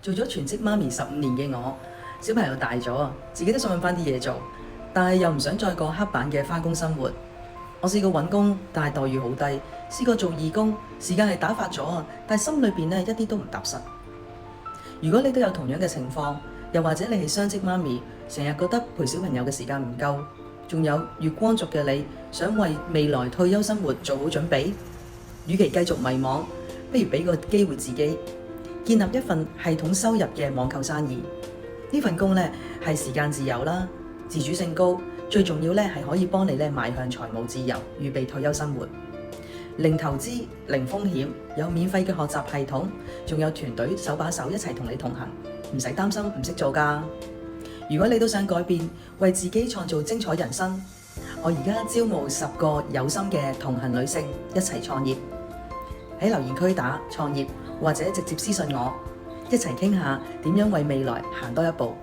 做咗全職媽咪15年嘅我，小朋友大咗，自己都想揾翻啲嘢做，但係又唔想再過刻板嘅返工生活。我試過揾工，但係待遇好低；試過做義工，時間係打發咗，但係心裏邊一啲都唔踏實。如果你都有同樣嘅情況，又或者你係雙職媽咪，成日覺得陪小朋友嘅時間唔夠，仲有月光族嘅你，想為未來退休生活做好準備，與其繼續迷茫，不如俾個機會自己，建立一份系統收入嘅網購生意。呢份工係時間自由啦，自主性高，最重要係可以幫你邁向財務自由，預備退休生活。零投資、零風險，有免費嘅學習系統，仲有團隊手把手一齊同你同行，唔使擔心唔識做㗎。如果你都想改變，為自己創造精彩人生，我而家招募10個有心嘅同行女性一齊創業。喺留言區打創業，或者直接私信我，一齊傾下點樣為未來行多一步。